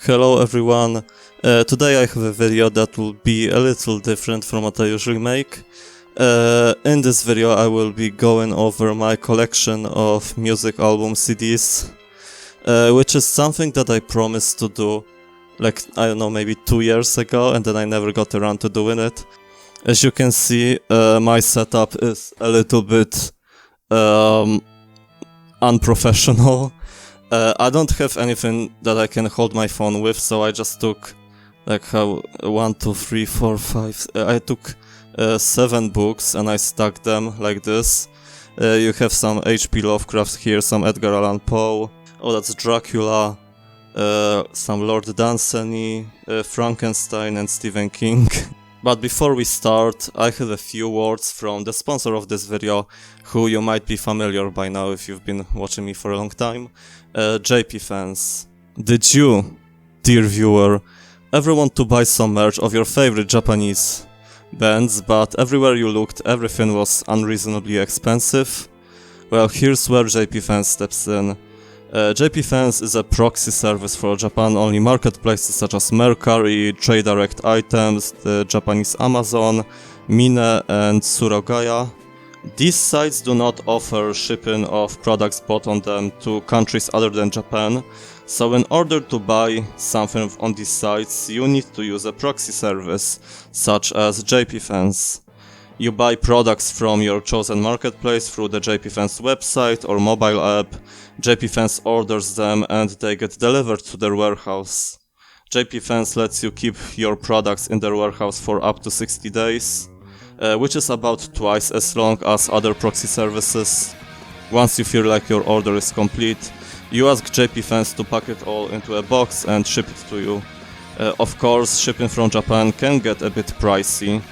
Hello everyone, today I have a video that will be a little different from what I usually make. In this video I will be going over my collection of music album CDs, which is something that I promised to do, like, I don't know, maybe 2 years ago, and then I never got around to doing it. As you can see, my setup is a little bit unprofessional. I don't have anything that I can hold my phone with, so I just took like 1, 2, 3, 4, 5. I took 7 books and I stuck them like this. You have some H.P. Lovecraft here, some Edgar Allan Poe. Oh, that's Dracula. Some Lord Dunsany, Frankenstein, and Stephen King. But before we start, I have a few words from the sponsor of this video, who you might be familiar by now if you've been watching me for a long time, JP Fans. Did you, dear viewer, ever want to buy some merch of your favorite Japanese bands, but everywhere you looked everything was unreasonably expensive? Well, here's where JP Fans steps in. JP Fans is a proxy service for Japan-only marketplaces such as Mercari, Trade Direct Items, the Japanese Amazon, Mine, and Surogaya. These sites do not offer shipping of products bought on them to countries other than Japan, so in order to buy something on these sites, you need to use a proxy service, such as JP Fans. You buy products from your chosen marketplace through the JP Fans website or mobile app. JP Fans orders them and they get delivered to their warehouse. JP Fans lets you keep your products in their warehouse for up to 60 days, which is about twice as long as other proxy services. Once you feel like your order is complete, you ask JP Fans to pack it all into a box and ship it to you. Of course, shipping from Japan can get a bit pricey.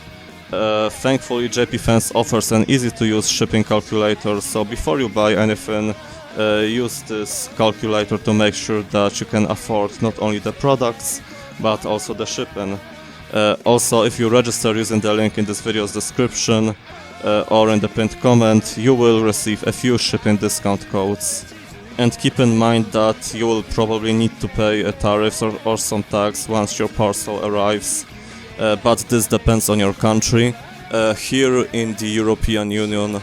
Thankfully, JP Fans offers an easy-to-use shipping calculator, so before you buy anything, use this calculator to make sure that you can afford not only the products, but also the shipping. Also, if you register using the link in this video's description or in the pinned comment, you will receive a few shipping discount codes. And keep in mind that you will probably need to pay a tariff or some tax once your parcel arrives. But this depends on your country. Here in the European Union,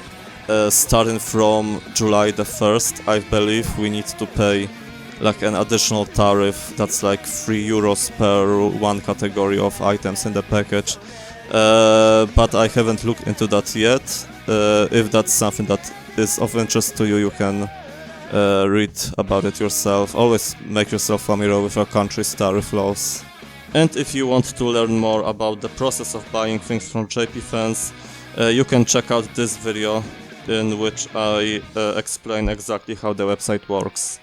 starting from July the 1st, I believe we need to pay like an additional tariff that's like €3 per one category of items in the package. But I haven't looked into that yet. If that's something that is of interest to you, you can read about it yourself. Always make yourself familiar with your country's tariff laws. And if you want to learn more about the process of buying things from JP Fans, you can check out this video in which I explain exactly how the website works.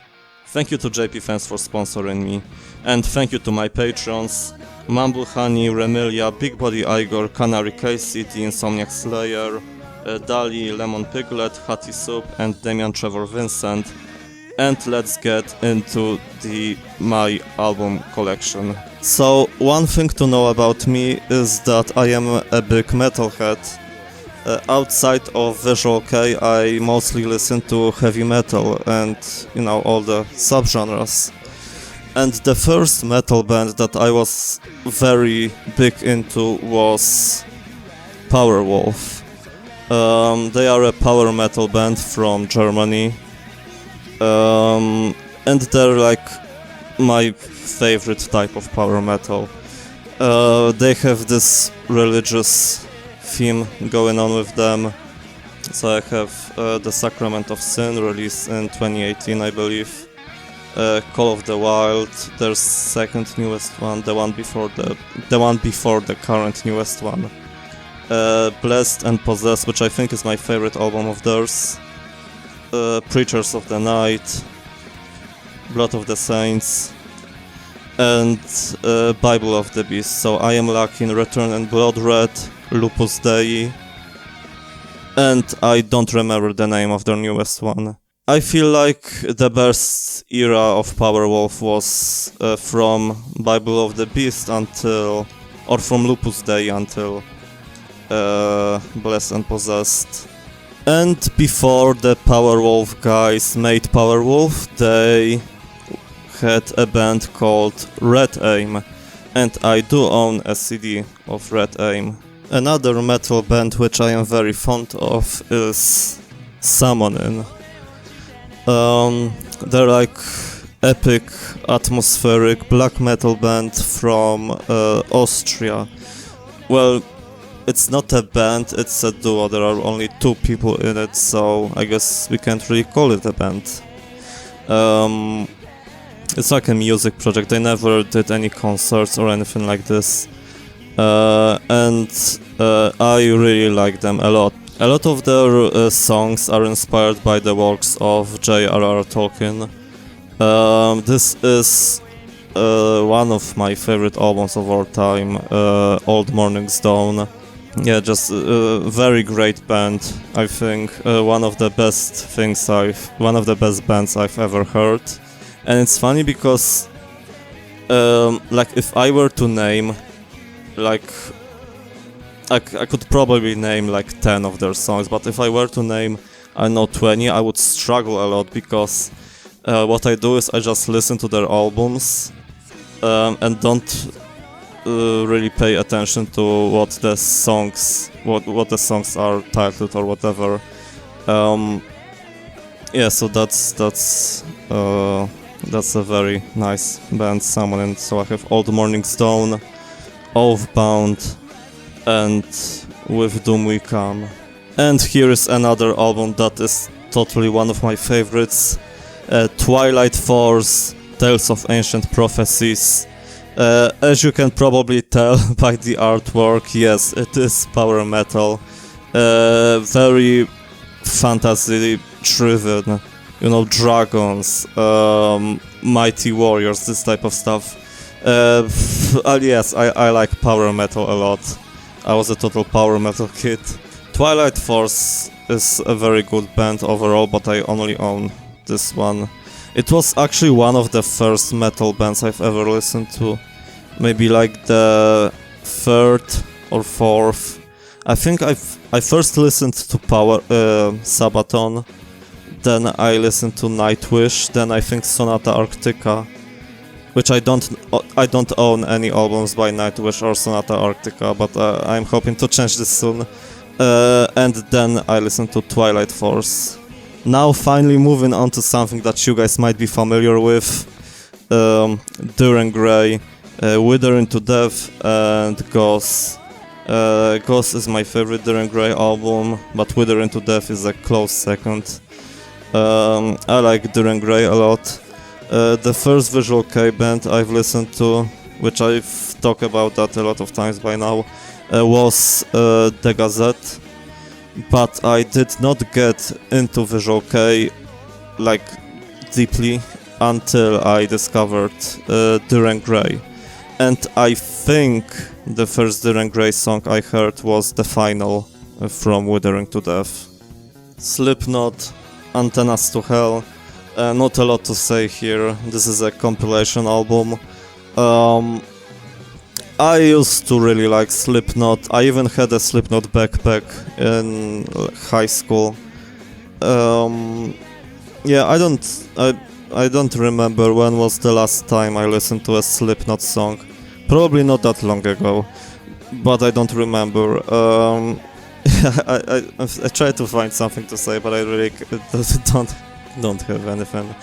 Thank you to JP Fans for sponsoring me, and thank you to my patrons: Mumble Honey, Remilia, Big Body Igor, Canary Casey, The Insomniac Slayer, Dali, Lemon Piglet, Hattie Soup, and Damian Trevor Vincent. And let's get into my album collection. So, one thing to know about me is that I am a big metalhead. Outside of vkei, I mostly listen to heavy metal and, you know, all the subgenres. And the first metal band that I was very big into was Powerwolf. They are a power metal band from Germany. And they're like my favorite type of power metal. They have this religious theme going on with them. So I have The Sacrament of Sin, released in 2018, I believe. Call of the Wild, their second newest one, the one before the current newest one. Blessed and Possessed, which I think is my favorite album of theirs. Preachers of the Night, Blood of the Saints, and Bible of the Beast. So I Am Lucky, Return and Blood Red, Lupus Dei, and I don't remember the name of their newest one. I feel like the best era of Powerwolf was from Bible of the Beast from Lupus Dei until Blessed and Possessed. And before the Powerwolf guys made Powerwolf, they had a band called Red Aim, and I do own a CD of Red Aim. Another metal band which I am very fond of is Summonin. They're like epic, atmospheric black metal band from Austria. Well, it's not a band, it's a duo. There are only 2 people in it, so I guess we can't really call it a band. It's like a music project. They never did any concerts or anything like this. And I really like them a lot. A lot of their songs are inspired by the works of J.R.R. Tolkien. This is one of my favorite albums of all time, Old Morning's Dawn. Yeah, just a very great band. I think one of the best bands I've ever heard. And it's funny because, like, if I were to name, like, I could probably name like 10 of their songs, but if I were to name, I know 20, I would struggle a lot because what I do is I just listen to their albums and don't really pay attention to what the songs are titled or whatever. Yeah, so that's a very nice band, Summonin. So I have Old Morning's Dawn, Oathbound, and With Doom We Come. And here is another album that is totally one of my favorites, Twilight Force, Tales of Ancient Prophecies. As you can probably tell by the artwork, yes, it is power metal, very fantasy-driven, you know, dragons, mighty warriors, this type of stuff. Yes, I like power metal a lot. I was a total power metal kid. Twilight Force is a very good band overall, but I only own this one. It was actually one of the first metal bands I've ever listened to. Maybe like the 3rd or 4th. I think I first listened to Sabaton, then I listened to Nightwish, then I think Sonata Arctica, which I don't own any albums by Nightwish or Sonata Arctica, but I'm hoping to change this soon. And then I listened to Twilight Force. Now finally moving on to something that you guys might be familiar with, Duran Grey, Wither into Death, and Gauss. Gauss is my favorite Duran Grey album, but Wither into Death is a close second. I like Duran Grey a lot. The first vkei band I've listened to, which I've talked about that a lot of times by now, was The Gazette, but I did not get into vkei like deeply until I discovered Duran Grey. And I think the first Duran Grey song I heard was The Final from Withering to Death. Slipknot, Antennas to Hell. Not a lot to say here. This is a compilation album. I used to really like Slipknot. I even had a Slipknot backpack in high school. Yeah, I don't remember when was the last time I listened to a Slipknot song. Probably not that long ago, but I don't remember. I tried to find something to say, but I really don't have anything.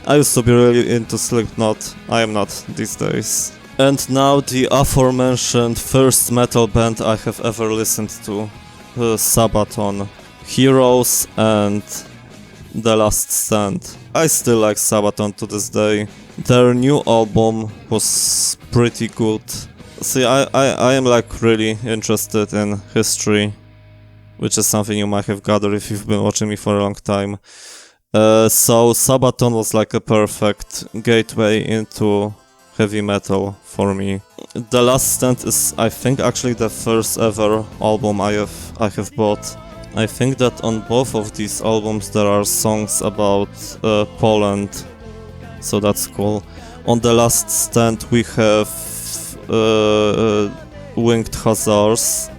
I used to be really into Slipknot. I am not these days. And now the aforementioned first metal band I have ever listened to, Sabaton, Heroes and The Last Stand. I still like Sabaton to this day. Their new album was pretty good. See, I am like really interested in history, which is something you might have gathered if you've been watching me for a long time. So Sabaton was like a perfect gateway into heavy metal for me. The Last Stand is, I think, actually the first ever album I have bought. I think that on both of these albums there are songs about Poland, so that's cool. On The Last Stand we have Winged Hussars,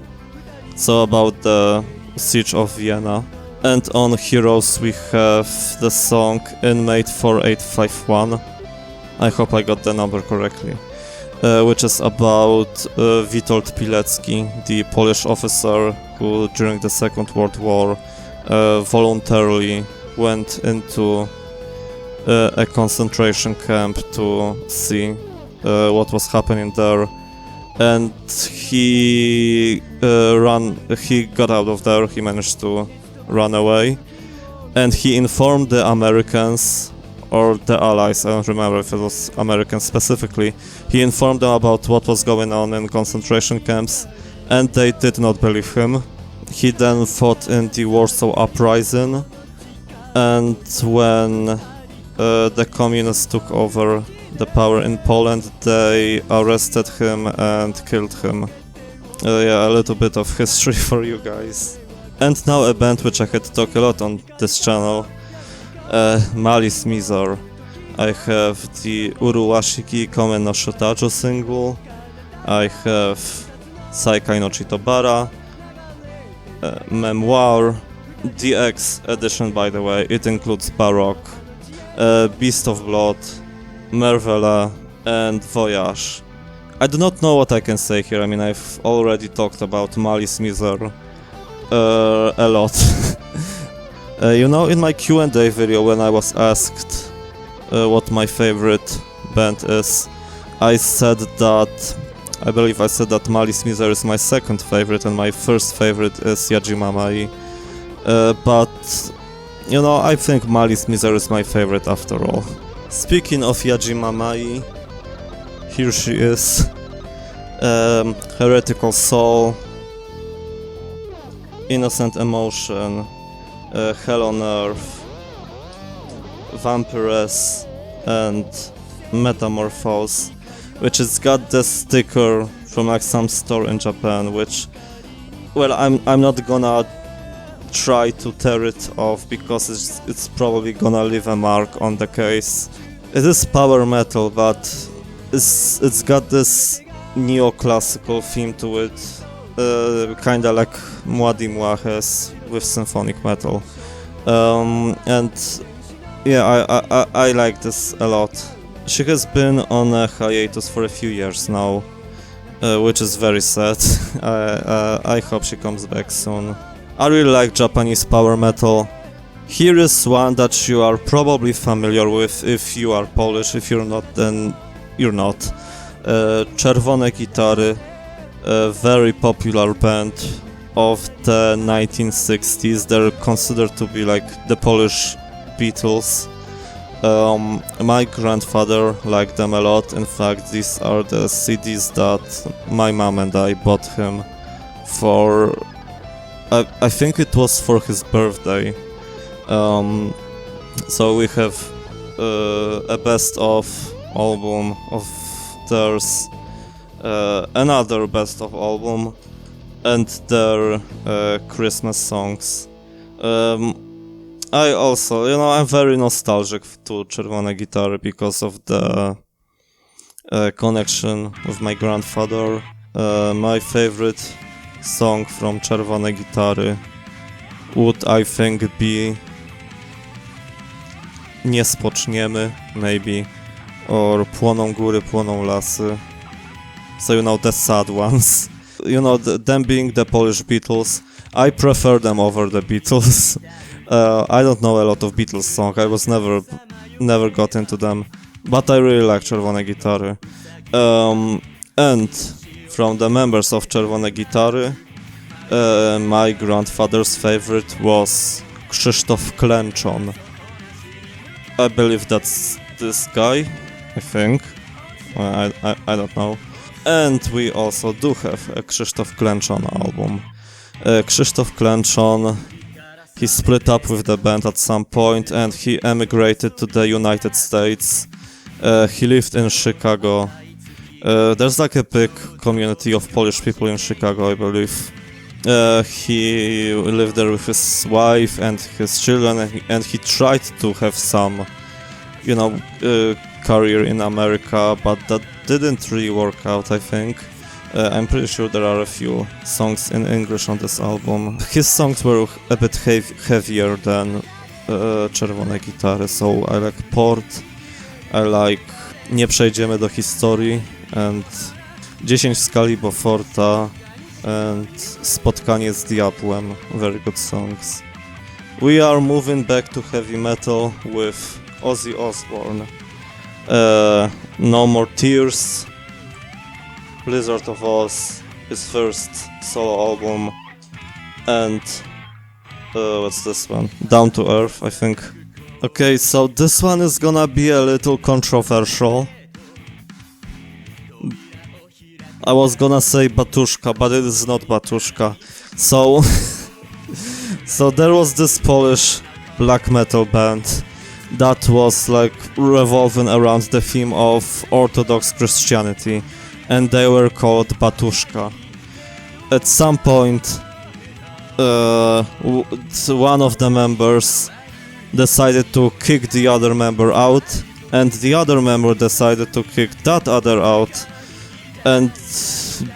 so about the Siege of Vienna. And on Heroes we have the song Inmate 4851, I hope I got the number correctly. Which is about Witold Pilecki, the Polish officer who during the Second World War voluntarily went into a concentration camp to see what was happening there, and he got out of there, he managed to run away, and he informed the Americans or the Allies, I don't remember if it was Americans specifically, he informed them about what was going on in concentration camps, and they did not believe him. He then fought in the Warsaw Uprising, and when the communists took over the power in Poland, they arrested him and killed him. Yeah, a little bit of history for you guys. And now a band which I had to talk a lot on this channel, Malice Mizer. I have the Uruwashiki Komen no Shotajo single, I have Saikai no Chitobara, Memoir, DX edition by the way, it includes Baroque, Beast of Blood, Mervela, and Voyage. I do not know what I can say here, I mean I've already talked about Malice Mizer a lot. You know, in my Q&A video when I was asked what my favorite band is, I believe I said that Malice Mizer is my second favorite and my first favorite is Yajimamai. But, you know, I think Malice Mizer is my favorite after all. Speaking of Yajimamai, here she is. Heretical Soul, Innocent Emotion, Hell on Earth, Vampiress, and Metamorphose, which has got this sticker from like some store in Japan, which, well, I'm not gonna try to tear it off because it's probably gonna leave a mark on the case. It is power metal, but it's got this neoclassical theme to it, kinda like Młody Młaches with symphonic metal, and yeah, I like this a lot. She has been on a hiatus for a few years now, which is very sad. I hope she comes back soon. I really like Japanese power metal. Here is one that you are probably familiar with if you are Polish. If you're not, then you're not. Czerwone Gitary, a very popular band of the 1960s. They're considered to be like the Polish Beatles. My grandfather liked them a lot. In fact, these are the CDs that my mom and I bought him for, I think it was for his birthday. So we have a best of album of theirs, another best of album, and their Christmas songs. I also, you know, I'm very nostalgic to Czerwone Gitary because of the connection with my grandfather. My favorite song from Czerwone Gitary would, I think, be Nie spoczniemy, maybe, or Płoną góry, płoną lasy. So, you know, the sad ones. You know, them being the Polish Beatles, I prefer them over the Beatles. I don't know a lot of Beatles songs, I was never got into them, but I really like Czerwone Gitary. And from the members of Czerwone Gitary, my grandfather's favorite was Krzysztof Klęczon. I believe that's this guy, I think. I don't know. And we also do have a Krzysztof Klęczon album. Krzysztof Klęczon, he split up with the band at some point and he emigrated to the United States. He lived in Chicago. There's like a big community of Polish people in Chicago, I believe. He lived there with his wife and his children, and he tried to have some, you know, career in America, but that didn't really work out, I think. I'm pretty sure there are a few songs in English on this album. His songs were a bit heavier than Czerwone Gitary, so I like Port, I like nie przejdziemy do historii, and 10 w skali Beauforta, and Spotkanie z Diabłem, very good songs. We are moving back to heavy metal with Ozzy Osbourne. No More Tears, Blizzard of Oz, his first solo album, and what's this one? Down to Earth, I think. Okay, so this one is gonna be a little controversial. I was gonna say Batuszka, but it is not Batuszka. So, so there was this Polish black metal band that was like revolving around the theme of Orthodox Christianity, and they were called Batuszka. At some point, one of the members decided to kick the other member out, and the other member decided to kick that other out, and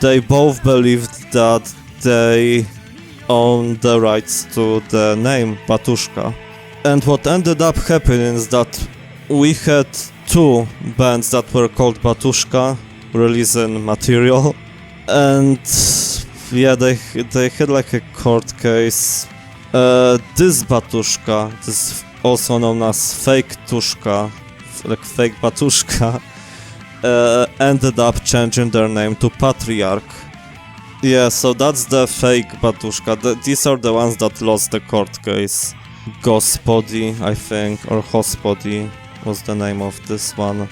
they both believed that they own the rights to the name Batuszka. And what ended up happening is that we had two bands that were called Batuszka releasing material, and yeah, they had like a court case. This Batuszka, this also known as fake Tuszka, like fake Batuszka, ended up changing their name to Patriarch. Yeah, so that's the fake Batuszka. These are the ones that lost the court case. Gospodi, I think, or Hospodi was the name of this one.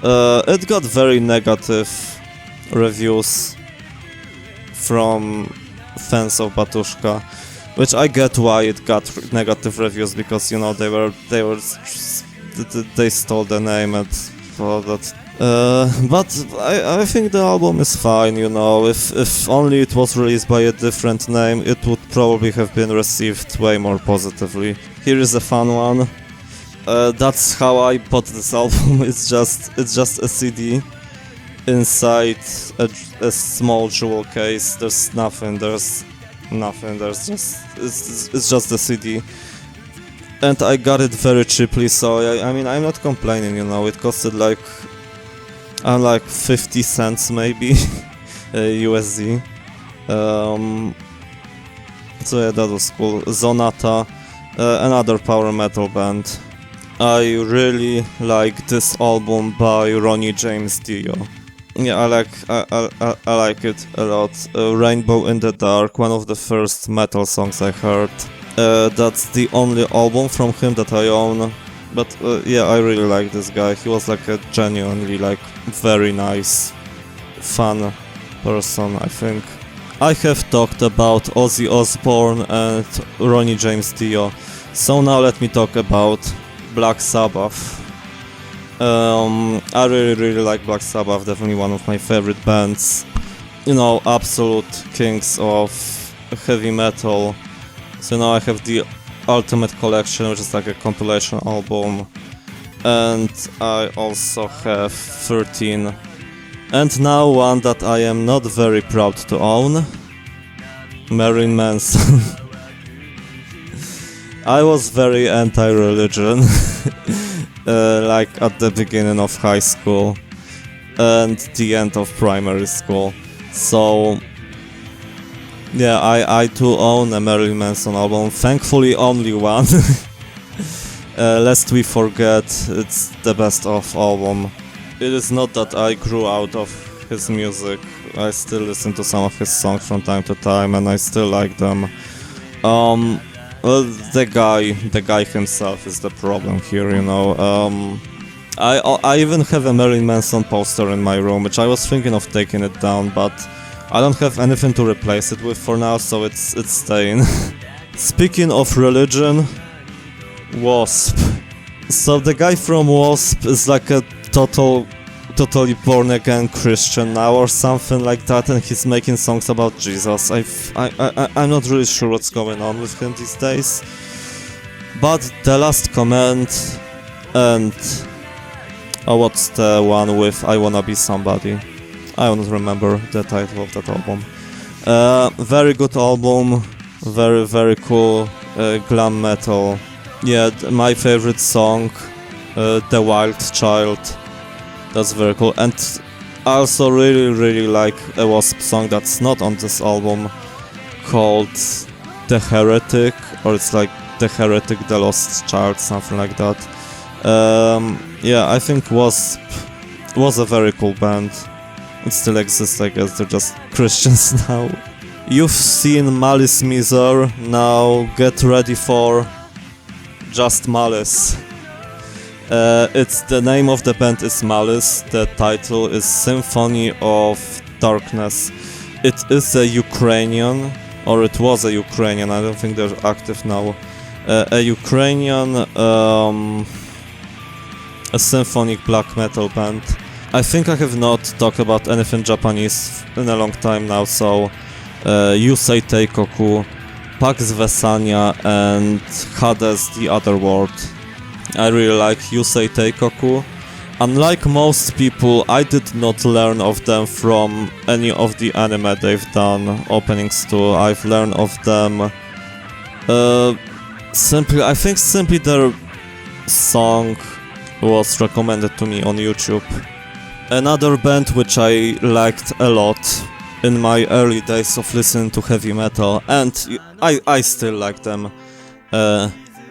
It got very negative reviews from fans of Batuszka, which I get why it got negative reviews, because you know they stole the name and all that. But I think the album is fine, you know. If only it was released by a different name, it would probably have been received way more positively. Here is a fun one. That's how I bought this album. It's just a CD inside a small jewel case. There's nothing. There's just a CD. And I got it very cheaply, so I mean, I'm not complaining, you know. It costed like 50 cents maybe USD. So yeah, that was cool. Zonata, another power metal band. I really like this album by Ronnie James Dio. Yeah, I like it a lot. Rainbow in the Dark, one of the first metal songs I heard. That's the only album from him that I own. But yeah, I really like this guy. He was like a genuinely like very nice, fun person, I think. I have talked about Ozzy Osbourne and Ronnie James Dio, so now let me talk about Black Sabbath. I really like Black Sabbath, definitely one of my favorite bands. You know, absolute kings of heavy metal. So now I have the Ultimate Collection, which is like a compilation album, and I also have 13, and now one that I am not very proud to own, Marilyn Manson. I was very anti-religion, like at the beginning of high school and the end of primary school, so yeah, I do own a Marilyn Manson album, thankfully only one. Lest we forget, it's the best of album. It is not that I grew out of his music, I still listen to some of his songs from time to time and I still like them. Well, the guy himself is the problem here, you know. I even have a Marilyn Manson poster in my room, which I was thinking of taking it down, but I don't have anything to replace it with for now, so it's staying. Speaking of religion, Wasp. So the guy from Wasp is like a totally born again Christian now or something like that, and he's making songs about Jesus. I'm not really sure what's going on with him these days. But the last comment, and what's the one with I Wanna Be Somebody? I don't remember the title of that album. Very good album, very cool, glam metal. Yeah, my favorite song, The Wild Child. That's very cool. And I also really like a Wasp song that's not on this album, called The Heretic, or it's like The Heretic, The Lost Child, something like that. Yeah, I think Wasp was a very cool band. It still exists, I guess, they're just Christians now. You've seen Malice Miser, now get ready for just Malice. It's the name of the band is Malice, the title is Symphony of Darkness. It is a Ukrainian, or it was a Ukrainian, I don't think they're active now. A Ukrainian, a symphonic black metal band. I think I have not talked about anything Japanese in a long time now, so Yusei Teikoku, Pax Vesania and Hades the Other World. I really like Yusei Teikoku. Unlike most people, I did not learn of them from any of the anime they've done openings to. I've learned of them I think simply their song was recommended to me on YouTube. Another band which I liked a lot in my early days of listening to heavy metal, and I still like them,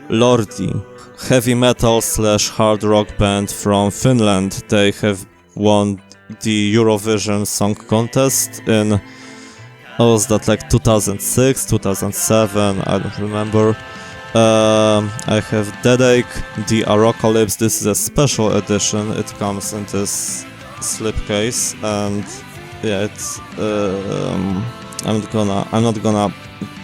Lordi. Heavy metal / hard rock band from Finland. They have won the Eurovision Song Contest in, was that like 2006, 2007, I don't remember. I have Deadache, the Arocalypse. This is a special edition, it comes in this slipcase, and yeah, it's I'm not gonna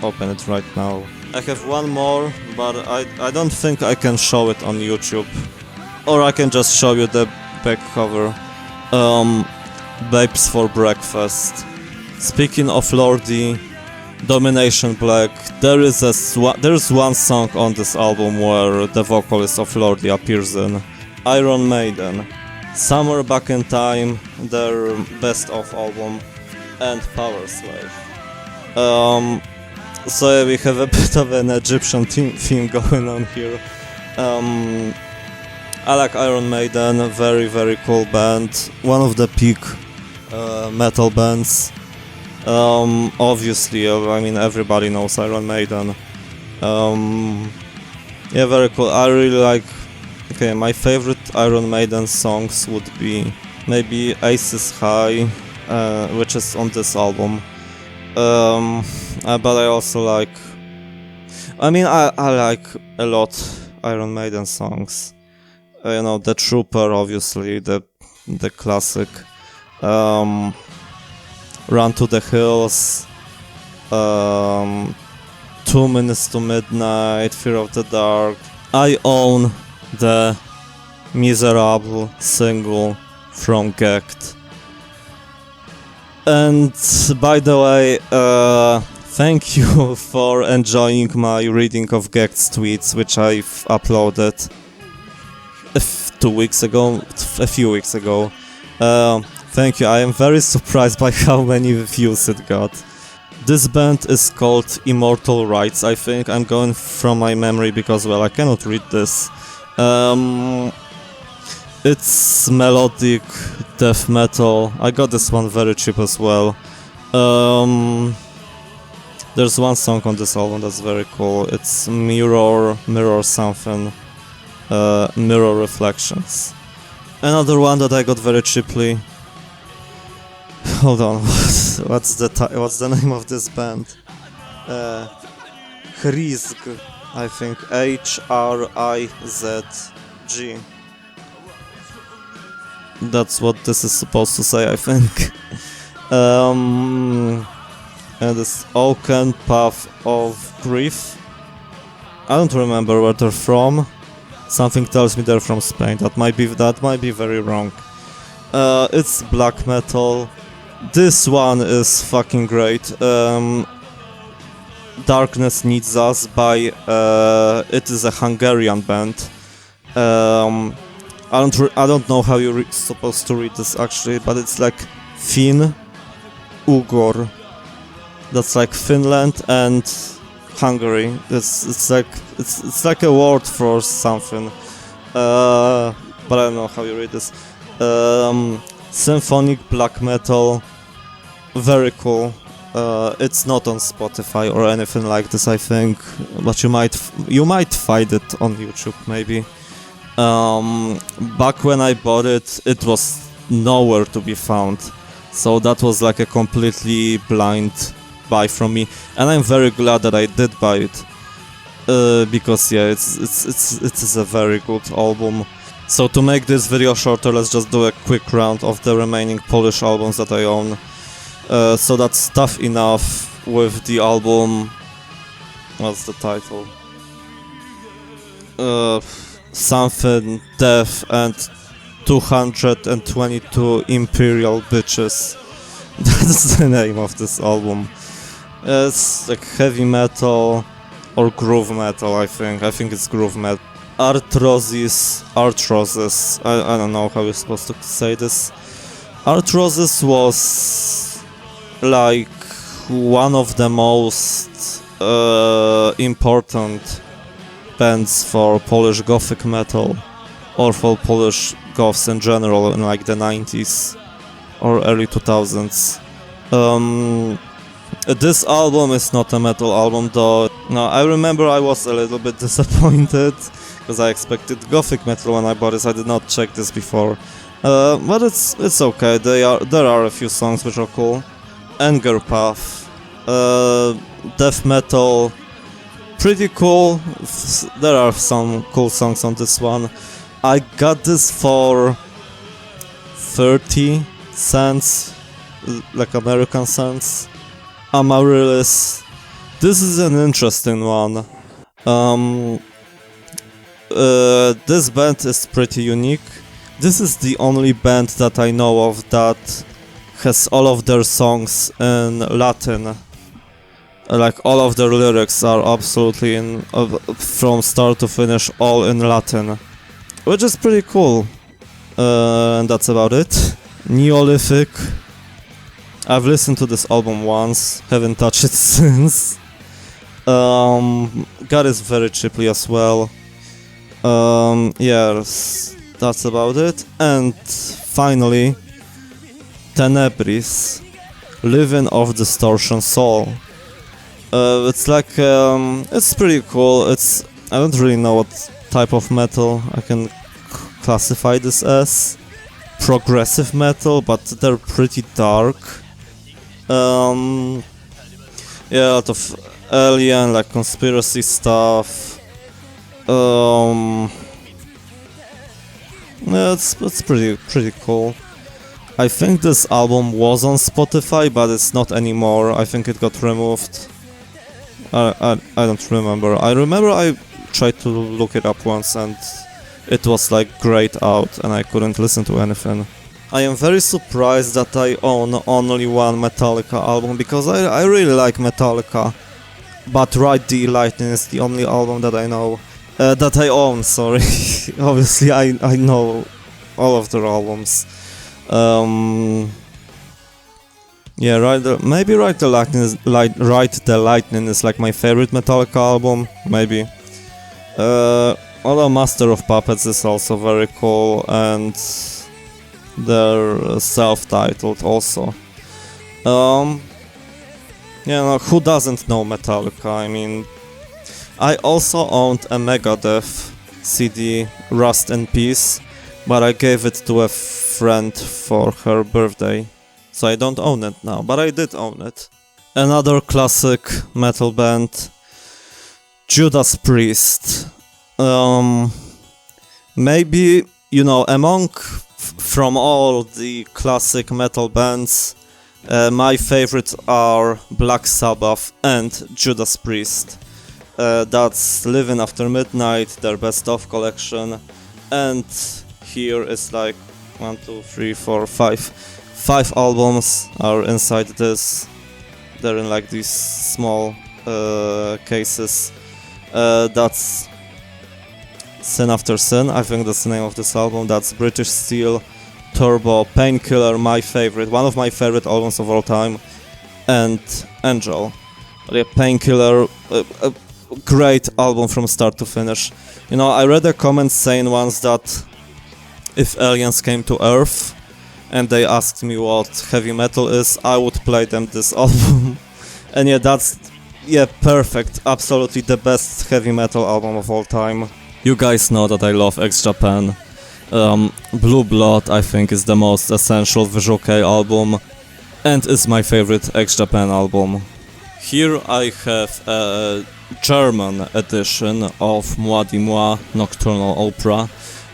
open it right now. I have one more, but I don't think I can show it on YouTube, or I can just show you the back cover. Babes for Breakfast. Speaking of Lordi, Domination Black, there is one song on this album where the vocalist of Lordi appears in. Iron Maiden, Summer Back in Time, their best of album, and Power Slave. So yeah, we have a bit of an Egyptian theme going on here. I like Iron Maiden, very cool band, one of the peak metal bands. Obviously, I mean, everybody knows Iron Maiden. Yeah, very cool. I really like. Okay, my favorite Iron Maiden songs would be maybe Aces High, which is on this album. But I also like. I mean, I like a lot Iron Maiden songs. You know, The Trooper, obviously, the classic. Run to the Hills, 2 Minutes to Midnight, Fear of the Dark. I own the Miserable single from Gecht. And by the way, thank you for enjoying my reading of Gecht's tweets, which I've uploaded a few weeks ago. Thank you, I am very surprised by how many views it got. This band is called Immortal Rights, I think. I'm going from my memory because, well, I cannot read this. It's melodic death metal. I got this one very cheap as well. There's one song on this album that's very cool. It's Mirror something. Mirror Reflections. Another one that I got very cheaply. Hold on, what's the name of this band? Hrizg, I think, Hrizg. That's what this is supposed to say, I think. And this Oaken Path of Grief. I don't remember where they're from. Something tells me they're from Spain. That might be very wrong. It's black metal. This one is fucking great. Darkness Needs Us by it is a Hungarian band. I don't know how you're supposed to read this actually, but it's like Finn Ugor. That's like Finland and Hungary. It's like a word for something. But I don't know how you read this. Symphonic black metal, very cool. It's not on Spotify or anything like this, I think, but you might find it on YouTube maybe. Back when I bought it, it was nowhere to be found, so that was like a completely blind buy from me, and I'm very glad that I did buy it, because yeah, it's a very good album. So to make this video shorter, let's just do a quick round of the remaining Polish albums that I own. So that's Tough Enough with the album, what's the title? Something Death and 222 Imperial Bitches. That's the name of this album. It's like heavy metal or groove metal, I think. I think it's groove metal. Arthrosis, I don't know how you're supposed to say this. Arthrosis was like one of the most important bands for Polish Gothic metal, or for Polish goths in general in like the 90s or early 2000s. This album is not a metal album though. No, I remember I was a little bit disappointed because I expected Gothic metal when I bought this. I did not check this before, but it's okay. There are a few songs which are cool. Anger Path, death metal, pretty cool. There are some cool songs on this one. I got this for 30 cents, like American cents. Amaryllis. This is an interesting one. This band is pretty unique. This is the only band that I know of that has all of their songs in Latin. Like all of their lyrics are absolutely from start to finish all in Latin, which is pretty cool. And that's about it. Neolithic. I've listened to this album once, haven't touched it since. Got it very cheaply as well. Yes, that's about it. And finally, Tenebris, Living of Distortion Soul. It's like, it's pretty cool. I don't really know what type of metal I can classify this as. Progressive metal, but they're pretty dark. Yeah, a lot of alien, like conspiracy stuff. Yeah, it's pretty cool. I think this album was on Spotify, but it's not anymore. I think it got removed. I don't remember. I remember I tried to look it up once and it was like grayed out and I couldn't listen to anything. I am very surprised that I own only one Metallica album, because I really like Metallica. But Ride the Lightning is the only album that I know, that I own, sorry. Obviously I know all of their albums. Yeah, maybe Ride the Lightning is like my favorite Metallica album, maybe. Although Master of Puppets is also very cool, and they're self-titled also. Yeah, no, who doesn't know Metallica? I mean, I also owned a Megadeth CD, Rust in Peace, but I gave it to a friend for her birthday, so I don't own it now, but I did own it. Another classic metal band, Judas Priest. Maybe, you know, from all the classic metal bands, my favorites are Black Sabbath and Judas Priest. That's Living After Midnight, their best of collection, and here is like 1, 2, 3, 4, 5 albums are inside this. They're in like these small cases. That's Sin After Sin, I think that's the name of this album. That's British Steel, Turbo, Painkiller, my favorite, one of my favorite albums of all time, and Angel. Yeah, Painkiller, a great album from start to finish. You know, I read a comment saying once that if aliens came to Earth and they asked me what heavy metal is, I would play them this album. And yeah, that's perfect. Absolutely the best heavy metal album of all time. You guys know that I love X-Japan. Blue Blood, I think, is the most essential vkei album and is my favorite X-Japan album. Here I have a German edition of Młody Mła Nocturnal Opera,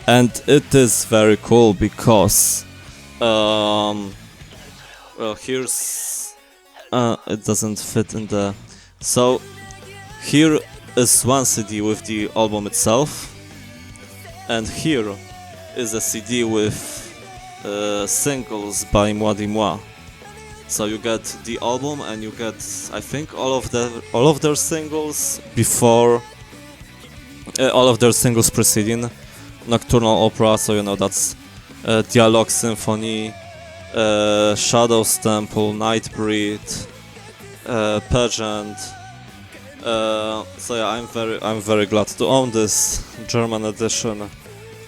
and it is very cool because well, here's it doesn't fit in the... So here is one CD with the album itself, and here is a CD with singles by Młody Mła. So you get the album and you get, I think, all of their singles before, all of their singles preceding Nocturnal Opera. So you know that's Dialogue Symphony, Shadow's Temple, Nightbreed, Pageant. So yeah, I'm very glad to own this German edition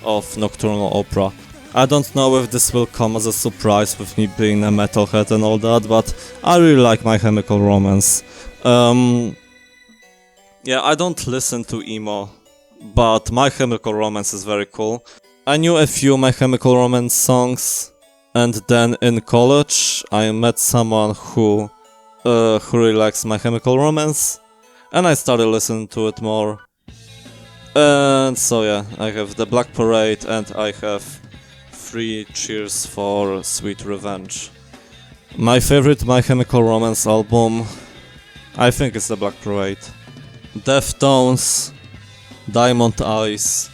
of Nocturnal Opera. I don't know if this will come as a surprise with me being a metalhead and all that, but I really like My Chemical Romance. Yeah, I don't listen to emo, but My Chemical Romance is very cool. I knew a few My Chemical Romance songs, and then in college I met someone who really likes My Chemical Romance, and I started listening to it more. And so yeah, I have the Black Parade and I have 3 Cheers for Sweet Revenge. My favorite My Chemical Romance album, I think, is the Black Parade. Deftones, Diamond Eyes.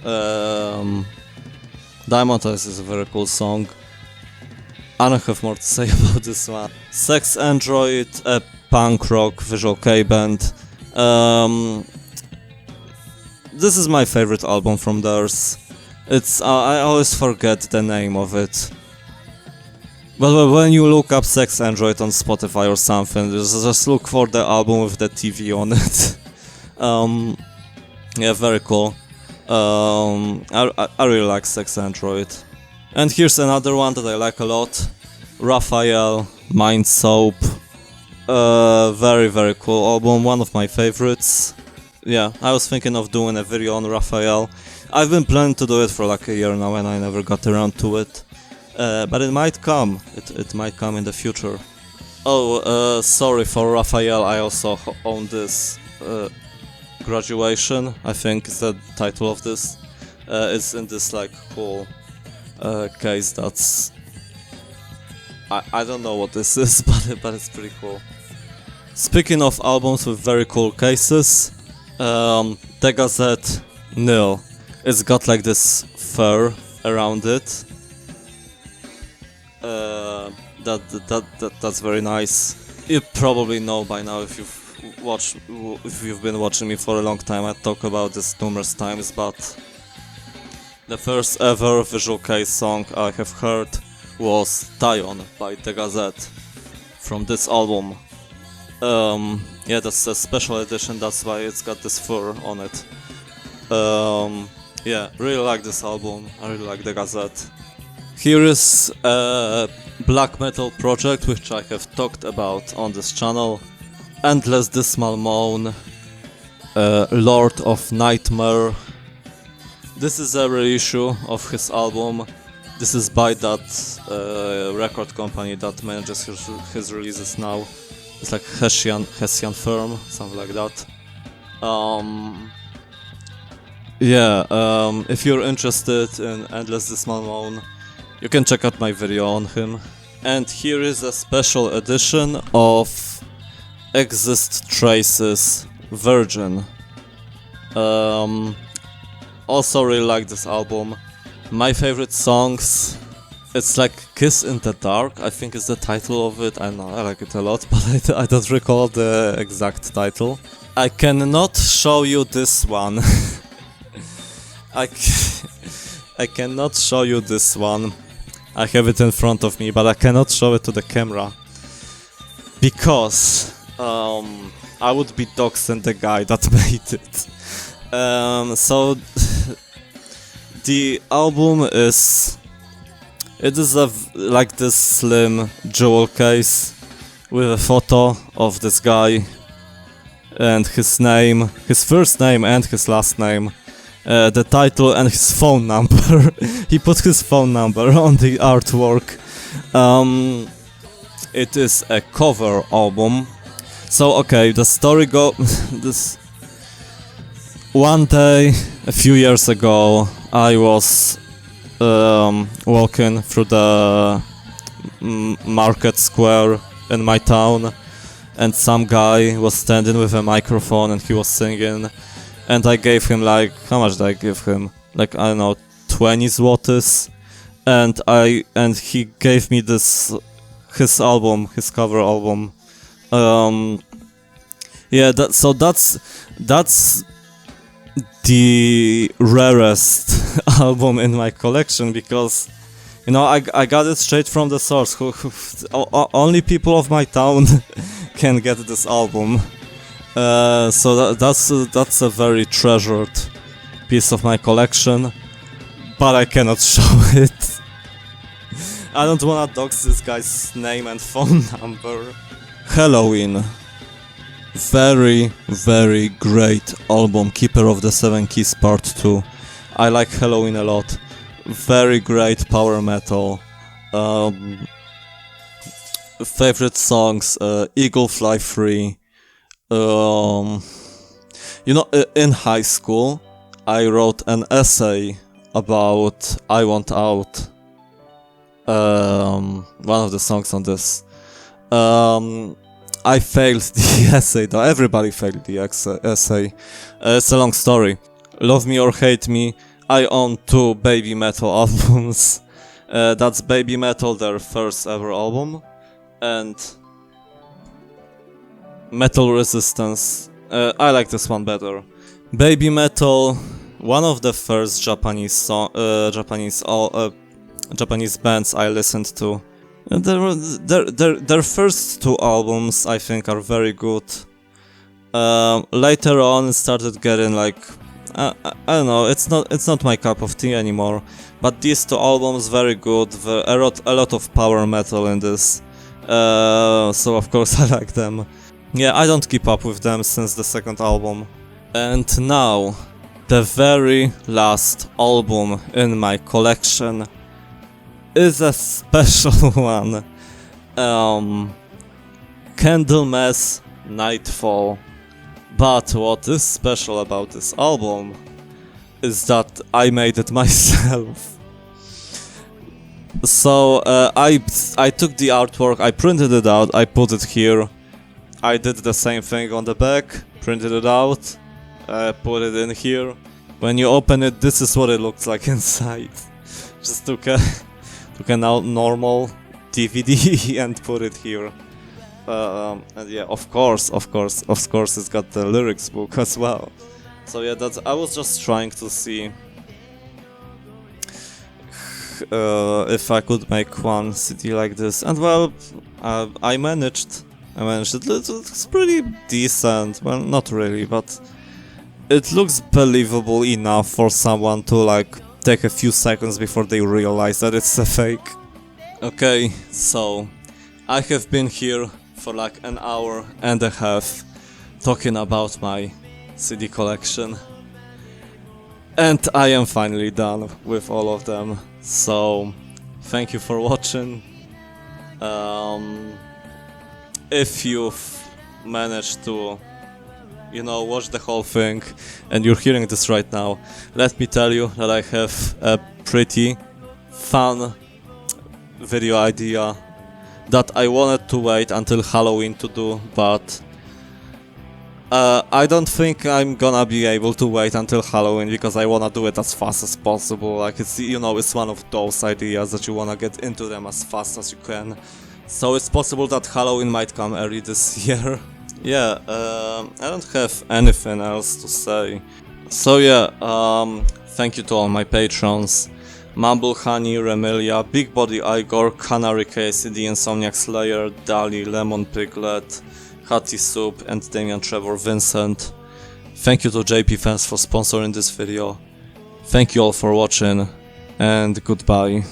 Diamond Eyes is a very cool song. I don't have more to say about this one. Sex Android, a punk rock vkei band. This is my favorite album from theirs. It's I always forget the name of it. But when you look up Sex Android on Spotify or something, just look for the album with the TV on it. Yeah, very cool. I really like Sex Android. And here's another one that I like a lot. Raphael, Mind Soap. Very cool album, one of my favorites. Yeah, I was thinking of doing a video on Raphael. I've been planning to do it for like a year now and I never got around to it. But it might come. It might come in the future. Oh, sorry for Raphael, I also own this. Graduation, I think is the title of this. It's in this like cool case that's... I don't know what this is, but it's pretty cool. Speaking of albums with very cool cases, the Gazette Nil. It's got like this fur around it. That's very nice. You probably know by now if you've been watching me for a long time. I talk about this numerous times, but the first ever vkei song I have heard was Tyon by The Gazette from this album. Yeah, that's a special edition, that's why it's got this fur on it. Yeah, really like this album, I really like The Gazette. Here is a black metal project which I have talked about on this channel. Endless Dismal Moan, Lord of Nightmare. This is a reissue of his album. This is by that record company that manages his releases now. It's like Hessian Firm, something like that. Yeah, if you're interested in Endless Dismal Moan, you can check out my video on him. And here is a special edition of Exist Traces Virgin. Also really like this album. My favorite songs, it's like Kiss in the Dark, I think is the title of it. I know, I like it a lot, but I don't recall the exact title. I cannot show you this one. I cannot show you this one. I have it in front of me, but I cannot show it to the camera. Because I would be doxing the guy that made it. So The album is... It is like this slim jewel case with a photo of this guy and his name, his first name and his last name, the title and his phone number. He put his phone number on the artwork. It is a cover album. So okay, the story this one day a few years ago I was walking through the market square in my town, and some guy was standing with a microphone and he was singing, and I gave him like, how much did I give him? Like, I don't know, 20 zlotys, and he gave me this, his album, his cover album. Yeah, that's the rarest album in my collection, because, you know, I got it straight from the source. Only people of my town can get this album. So that's a very treasured piece of my collection, but I cannot show it. I don't wanna dox this guy's name and phone number. Halloween. Very, very great album, Keeper of the Seven Keys Part 2. I like Halloween a lot. Very great power metal. Favorite songs, Eagle Fly Free. You know, in high school, I wrote an essay about I Want Out. One of the songs on this. I failed the essay, though. Everybody failed the essay. It's a long story. Love Me or Hate Me, I own 2 Baby Metal albums. That's Baby Metal, their first ever album, and Metal Resistance. I like this one better. Baby Metal, one of the first Japanese bands I listened to. Their first 2 albums, I think, are very good. Later on, it started getting like, I don't know. It's not my cup of tea anymore. But these 2 albums, very good. A lot of power metal in this. So of course I like them. Yeah, I don't keep up with them since the second album. And now, the very last album in my collection is a special one. Candlemass Nightfall. But what is special about this album is that I made it myself. So I took the artwork, I printed it out, I put it here. I did the same thing on the back, printed it out, put it in here. When you open it, this is what it looks like inside. Just took a normal DVD and put it here. And yeah, of course, it's got the lyrics book as well. So yeah, I was just trying to see if I could make one CD like this, and well, I managed. It looks pretty decent. Well, not really, but it looks believable enough for someone to like take a few seconds before they realize that it's a fake. Okay, so I have been here for like an hour and a half talking about my CD collection, and I am finally done with all of them. So thank you for watching. If you've managed to, you know, watch the whole thing and you're hearing this right now, let me tell you that I have a pretty fun video idea that I wanted to wait until Halloween to do, but I don't think I'm gonna be able to wait until Halloween, because I wanna do it as fast as possible. Like, it's, you know, it's one of those ideas that you wanna get into them as fast as you can. So it's possible that Halloween might come early this year. Yeah, I don't have anything else to say. So yeah, thank you to all my patrons. Mumble Honey, Remelia, Big Body Igor, Canary Casey, The Insomniac Slayer, Dali, Lemon Piglet, Hattie Soup, and Damian Trevor Vincent. Thank you to JP Fans for sponsoring this video. Thank you all for watching, and goodbye.